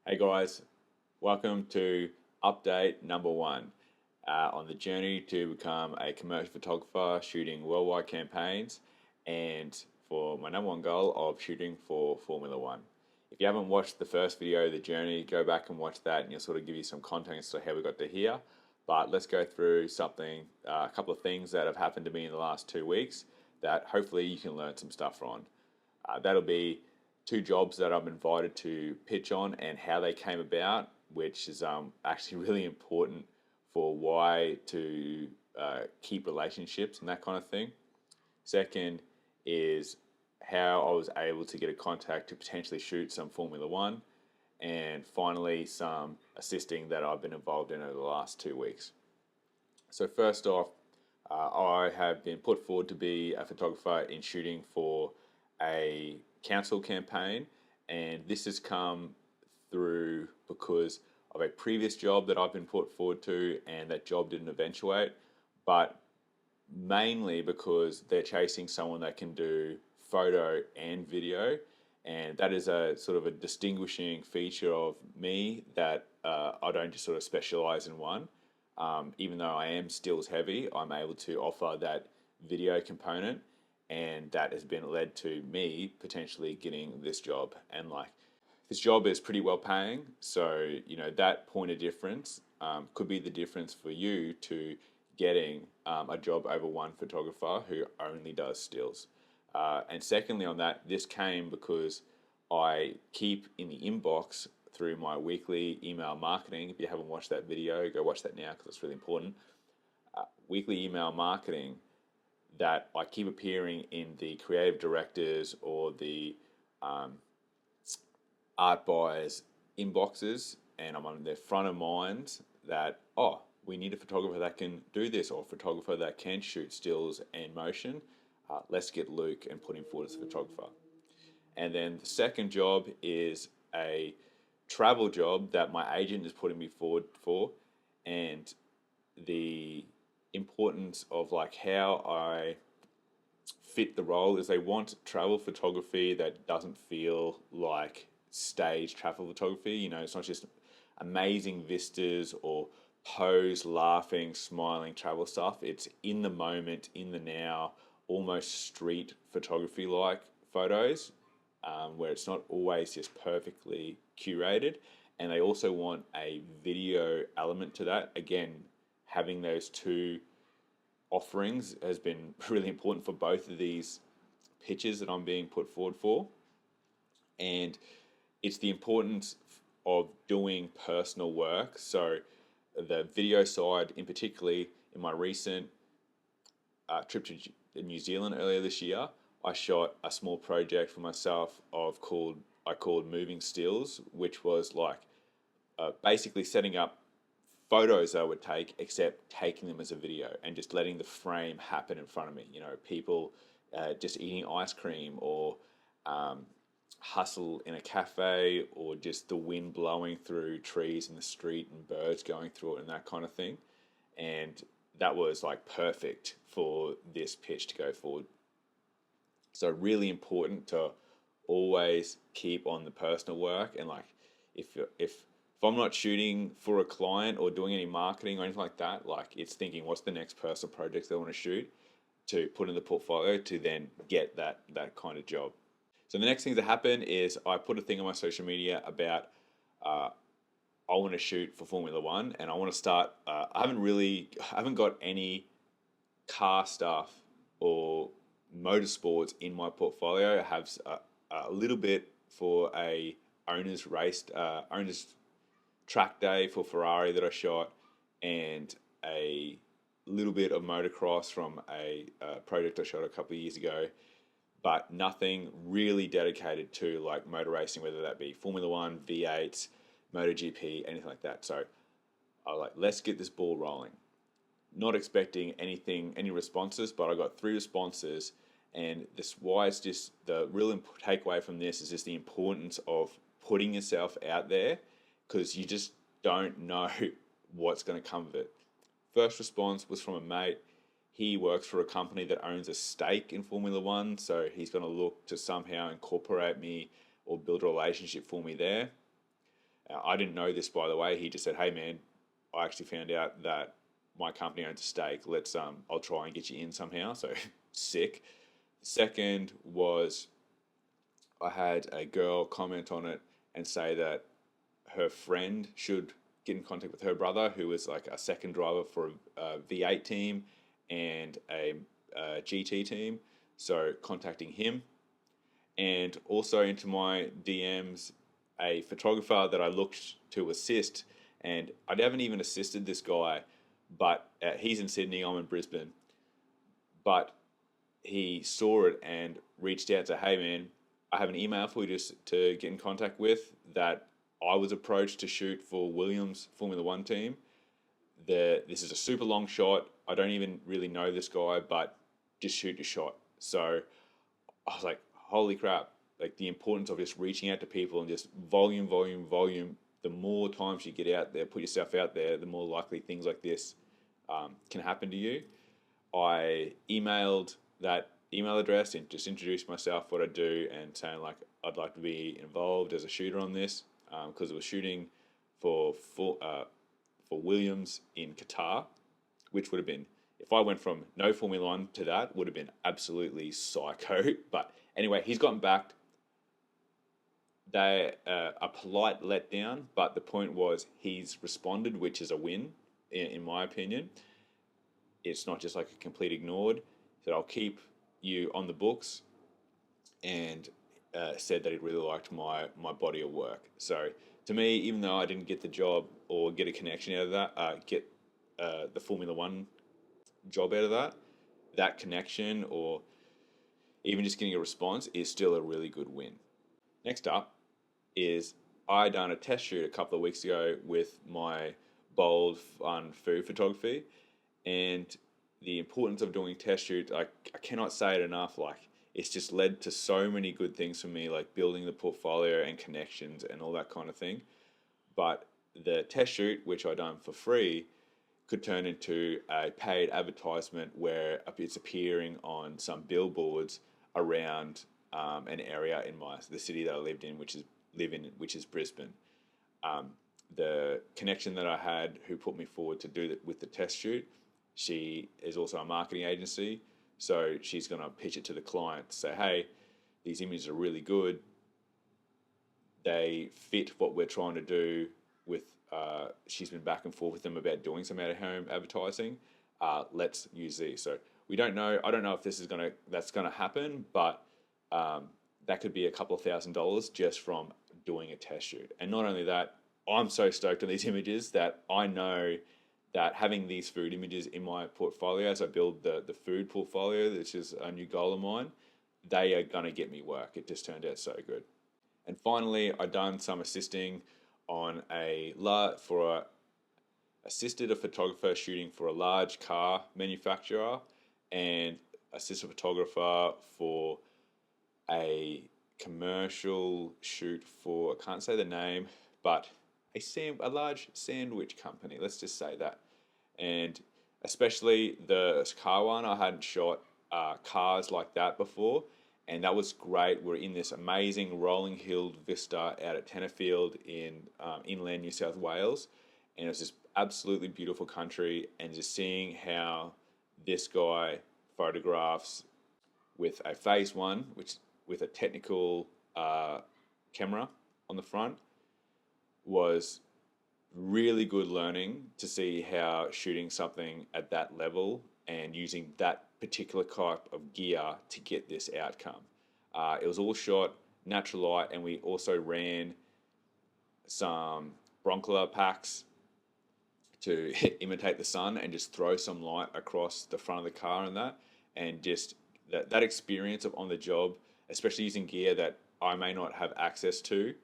Hey guys, welcome to update number one on the journey to become a commercial photographer shooting worldwide campaigns and for my number one goal of shooting for Formula One. If you haven't watched the first video, The Journey, go back and watch that and you'll sort of give you some context to how we got to here. But let's go through a couple of things that have happened to me in the last 2 weeks that hopefully you can learn some stuff from. That'll be two jobs that I'm invited to pitch on and how they came about, which is actually really important for why to keep relationships and that kind of thing. Second is how I was able to get a contact to potentially shoot some Formula One. And finally, some assisting that I've been involved in over the last 2 weeks. So first off, I have been put forward to be a photographer in shooting for a council campaign, and this has come through because of a previous job that I've been put forward to, and that job didn't eventuate, but mainly because they're chasing someone that can do photo and video, and that is a sort of a distinguishing feature of me that I don't just sort of specialize in one. Even though I am stills heavy, I'm able to offer that video component, and that has been led to me potentially getting this job. And like, this job is pretty well paying, so that point of difference could be the difference for you to getting a job over one photographer who only does stills. And secondly, on that, this came because I keep in the inbox through my weekly email marketing. If you haven't watched that video, go watch that now because it's really important. Weekly email marketing that I keep appearing in the creative directors or the art buyers inboxes, and I'm on their front of minds that, oh, we need a photographer that can do this, or a photographer that can shoot stills and motion. Let's get Luke and put him forward as a photographer. And then the second job is a travel job that my agent is putting me forward for, and the importance of like how I fit the role is they want travel photography that doesn't feel like stage travel photography. It's not just amazing vistas or pose, laughing, smiling travel stuff. It's in the moment, in the now, almost street photography like photos, where it's not always just perfectly curated. And they also want a video element to that. Again, having those two offerings has been really important for both of these pitches that I'm being put forward for. And it's the importance of doing personal work. So the video side, in particularly, in my recent trip to New Zealand earlier this year, I shot a small project for myself I called Moving Stills, which was like basically setting up photos I would take, except taking them as a video and just letting the frame happen in front of me. People just eating ice cream, or hustle in a cafe, or just the wind blowing through trees in the street and birds going through it and that kind of thing. And that was like perfect for this pitch to go forward. So really important to always keep on the personal work, and like if I'm not shooting for a client or doing any marketing or anything like that, like it's thinking what's the next personal project they want to shoot to put in the portfolio to then get that kind of job. So the next thing that happened is I put a thing on my social media about I want to shoot for Formula One, and I want to start. I haven't got any car stuff or motorsports in my portfolio. I have a little bit for a owners track day for Ferrari that I shot, and a little bit of motocross from a project I shot a couple of years ago, but nothing really dedicated to like motor racing, whether that be Formula One, V8s, MotoGP, anything like that. So I was like, let's get this ball rolling. Not expecting any responses, but I got 3 responses, and it's just the real takeaway from this is just the importance of putting yourself out there, because you just don't know what's going to come of it. First response was from a mate. He works for a company that owns a stake in Formula One, so he's going to look to somehow incorporate me or build a relationship for me there. I didn't know this, by the way. He just said, "Hey, man, I actually found out that my company owns a stake. I'll try and get you in somehow." So sick. Second was I had a girl comment on it and say that her friend should get in contact with her brother, who was like a second driver for a V8 team and a GT team. So contacting him, and also into my DMs, a photographer that I looked to assist, and I haven't even assisted this guy, but he's in Sydney, I'm in Brisbane, but he saw it and reached out to, "Hey man, I have an email for you to get in contact with that I was approached to shoot for Williams Formula One team. This is a super long shot. I don't even really know this guy, but just shoot your shot." So I was like, holy crap, like the importance of just reaching out to people and just volume, volume, volume. The more times you get out there, put yourself out there, the more likely things like this can happen to you. I emailed that email address and just introduced myself, what I do, and saying like I'd like to be involved as a shooter on this because it was shooting for Williams in Qatar, which would have been, if I went from no Formula One to that, would have been absolutely psycho. But anyway, he's gotten back. They a polite letdown, but the point was he's responded, which is a win in my opinion. It's not just like a complete ignored. He said, "I'll keep you on the books," and said that he really liked my body of work. So to me, even though I didn't get the job or get a connection out of that, get the Formula One job out of that, that connection or even just getting a response is still a really good win. Next up is I done a test shoot a couple of weeks ago with my bold, fun food photography, and the importance of doing test shoots, I cannot say it enough. Like, it's just led to so many good things for me, like building the portfolio and connections and all that kind of thing. But the test shoot, which I done for free, could turn into a paid advertisement where it's appearing on some billboards around an area in the city that I which is Brisbane. The connection that I had, who put me forward to do that with the test shoot, she is also a marketing agency, so she's going to pitch it to the client, say, "Hey, these images are really good. They fit what we're trying to do with." She's been back and forth with them about doing some out-of-home advertising. Let's use these. So we don't know. I don't know if that's gonna happen, but that could be a couple of $1,000s just from doing a test shoot. And not only that, I'm so stoked on these images that I know that having these food images in my portfolio as I build the food portfolio, which is a new goal of mine, they are going to get me work. It just turned out so good. And finally, I done some assisting on assisted a photographer shooting for a large car manufacturer, and assisted a photographer for a commercial shoot for, I can't say the name, but a large sandwich company. Let's just say that. And especially the car one, I hadn't shot cars like that before, and that was great. We're in this amazing rolling hill vista out at Tenterfield in inland New South Wales, and it was just absolutely beautiful country. And just seeing how this guy photographs with a phase one, which with a technical camera on the front, was really good learning to see how shooting something at that level and using that particular type of gear to get this outcome. It was all shot natural light, and we also ran some broncolor packs to imitate the sun and just throw some light across the front of the car and just that experience of on the job, especially using gear that I may not have access to,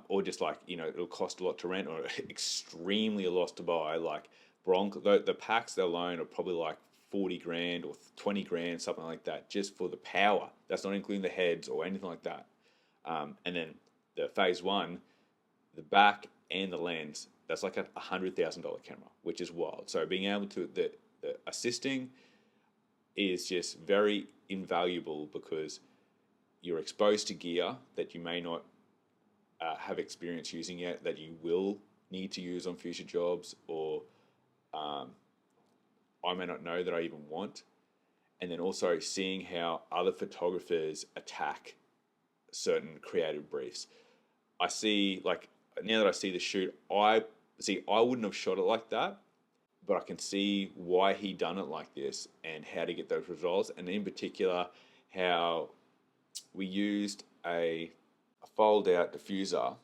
or just like, it'll cost a lot to rent or extremely a loss to buy. Like the packs alone are probably like 40 grand or 20 grand, something like that, just for the power. That's not including the heads or anything like that. And then the phase one, the back and the lens, that's like a $100,000 camera, which is wild. So being able to, the assisting is just very invaluable because you're exposed to gear that you may not have experience using it that you will need to use on future jobs, or I may not know that I even want. And then also seeing how other photographers attack certain creative briefs. I see, like, now that I see the shoot, I wouldn't have shot it like that, but I can see why he done it like this and how to get those results. And in particular, how we used a fold out diffuser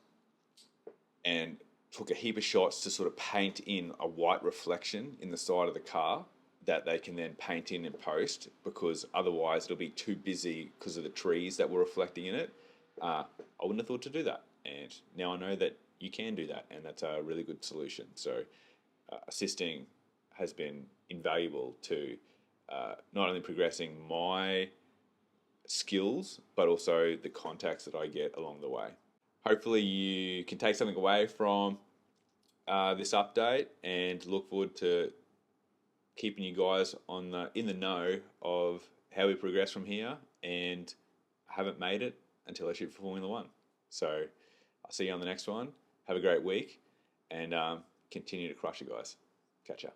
and took a heap of shots to sort of paint in a white reflection in the side of the car that they can then paint in post, because otherwise it'll be too busy because of the trees that were reflecting in it. I wouldn't have thought to do that, and now I know that you can do that, and that's a really good solution. So assisting has been invaluable to not only progressing my skills, but also the contacts that I get along the way. Hopefully you can take something away from this update, and look forward to keeping you guys in the know of how we progress from here. And I haven't made it until I shoot for Formula One. So I'll see you on the next one. Have a great week, and continue to crush it, guys. Catch ya.